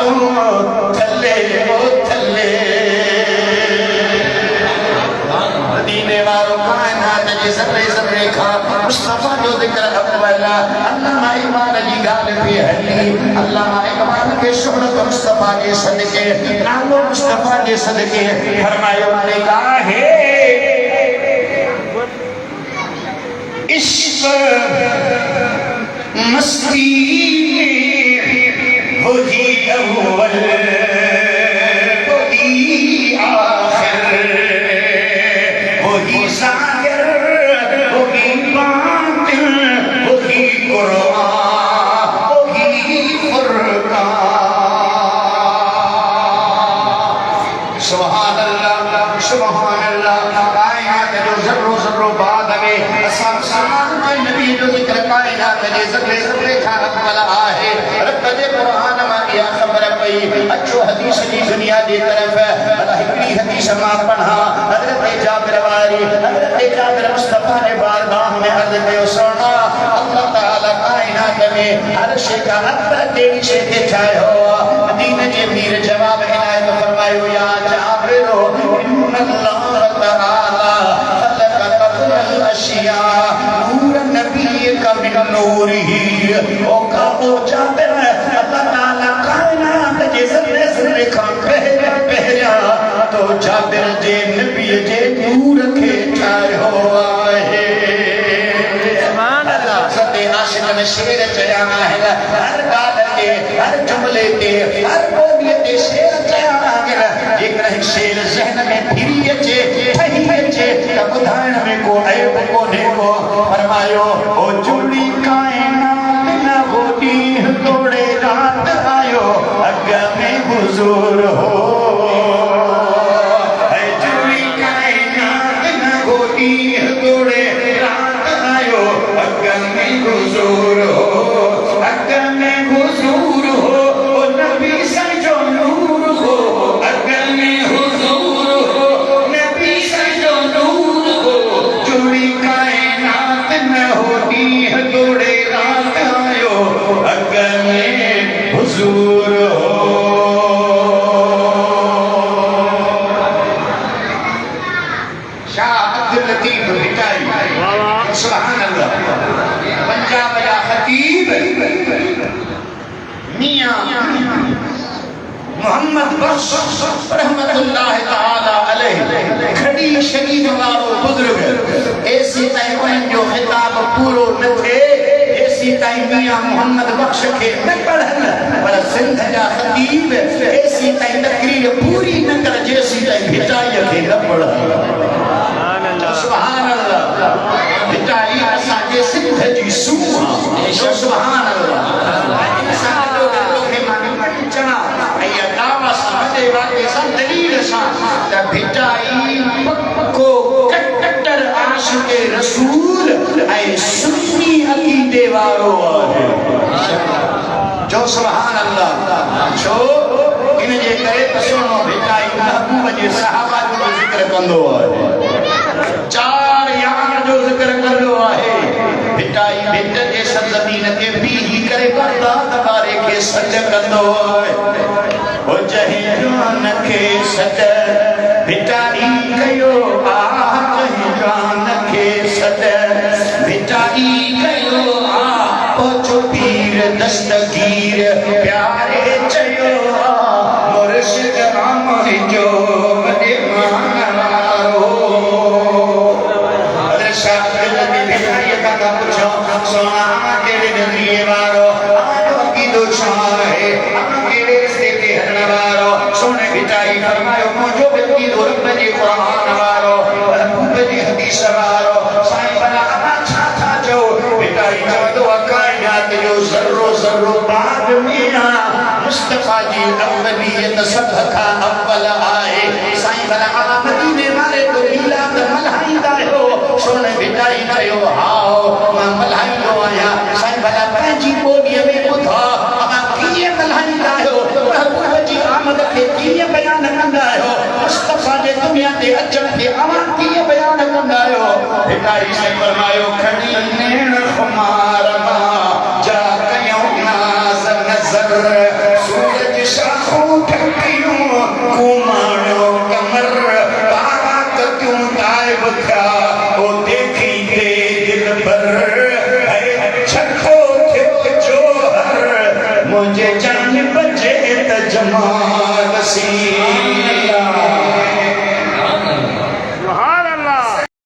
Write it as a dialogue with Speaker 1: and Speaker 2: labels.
Speaker 1: तू थले ओ थले मदीने वालों कायनात जी ज़र्रे ज़र्रे खा मुस्तफा जो जिक्र अव्वला अल्लामा इकबाल जी गाल पे हली अल्लामा इकबाल के शोहरत मुस्तफा के सदके नालो मुस्तफा के सदके फरमायो निगाहे इश्क मस्ती वही अव्वल वही आखिर वही ज़ाहिर वही बातिन वही कुरान वही फुरकान सुभान अल्लाह सुभान अल्लाह कायनात जो ज़र्रो ज़र्रो बाद में सामान में नबी जो जिक्र कायनात जे ज़र्रे ज़र्रे खा अव्वल आहे रब जे कुरान में या खबर पई अच्छो हदीस जी दुनिया दी तरफ अल्लाह हिकड़ी हदीस मां पढ़ा हजरत जाबिर वाली हजरत जाबिर मुस्तफा ने बारगाह में अर्ज कयो सुना अल्लाह ताला कायनात में हर शे का अतर तेरी शे के चाहे हो दीन जे मीर जवाब इनायत फरमायो या जाबिर इन्नल्लाह ताला अशिया नूर नबी का मिन नूरिही ओ का ओ जाबिर अल्लाह ताला कायनात जे ज़र्रे ज़र्रे का पहरिया तो जाबिर जे नबी जे नूर के ठायो आहे सुभान अल्लाह सते आशिक में शेर चया है हर गाल ते हर जुमले ते हर बोली ते शेर चया है जेकर शेर ज़हन में फिरी अचे ठही अचे त बुधाइण में को ऐब कोने को फरमायो ओ जुड़ी कायनात न होती तोड़े रात आयो अग में हुजूर हो ऐ जुड़ी कायनात न होती तोड़े रात आयो अग में हुजूर हो अग में हुजूर हो ओ नबी सजो नूर हो अग में हुजूर हो नबी सजो नूर हो जुड़ी कायनात न होती तोड़े रात आयो अग में हुजूर हो शाह अब्दुल लतीफ भिटाई सुभान अल्लाह पंजाब या खतीब मियां मोहम्मद बख्श रहमतुल्लाह ताला अलैहि खड़ी शरीफ वालो बुजुर्ग ऐसी ताई उन जो खिताब पूरो न थे ऐसी ताई मियां मोहम्मद बख्श के न पढ़न पर सिंध जा खतीब ऐसी ताई तकरीर पूरी न कर जैसी ताई भिटाई के न पढ़न सुभान अल्लाह भिटाई असा जे सिंध जी सूहा सुभान अल्लाह चना या दावा समझे वाले सब दलील सा त भिटाई पक्को कट्टर आशिक रसूल ऐ सुन्नी अकीदे वालो आहे जो सुभान अल्लाह छो इन जे करे सुनो भिटाई महबूब जे सहाबा जो जिक्र कंदो आहे चार यार जो जिक्र कंदो आहे भिटाई भिट जे सरजमीन ते बीही करे बगदाद वारे के सज कंदो आहे ओ जही जान के सज भिटाई कयो आ जही जान के सज भिटाई कयो आ ओ जो पीर दस्तगीर प्यारे चयो आ मुर्शिद अमर जो बदे मारो अदर शाह दिल के भिटाई का पूछो सोना तेरे नजरिए मारो आयो की दो छाए तेरे से के हरवारो सोने भिटाई फरमायो मुझो व्यक्ति दो रब जी कुरान वारो रब जी हदीस वारो साईं बना अच्छा था जो भिटाई जो कायनात जो ज़र्रो ज़र्रो बाद में मुस्तफा जी अव्वलियत सब का अव्वल आए साईं बना मदीने वाले तो मिलाद मल्हाईंदा हो सोने भिटाई चयो हाओ मां मल्हाईंदो आया साईं बना पंहिंजी ॿोलीअ में ॿुधा मां कीअं मल्हाईंदा आहियो महबूब जी आमद खे कीअं बयान कंदा आहियो मुस्तफा जे दुनिया ते अचण खे अवां कीअं बयान कंदा आहियो भिटाई से फरमायो खड़ी नेण खुमार मां जा कयूं नाज़ नज़र सूरज शाह पैगंबर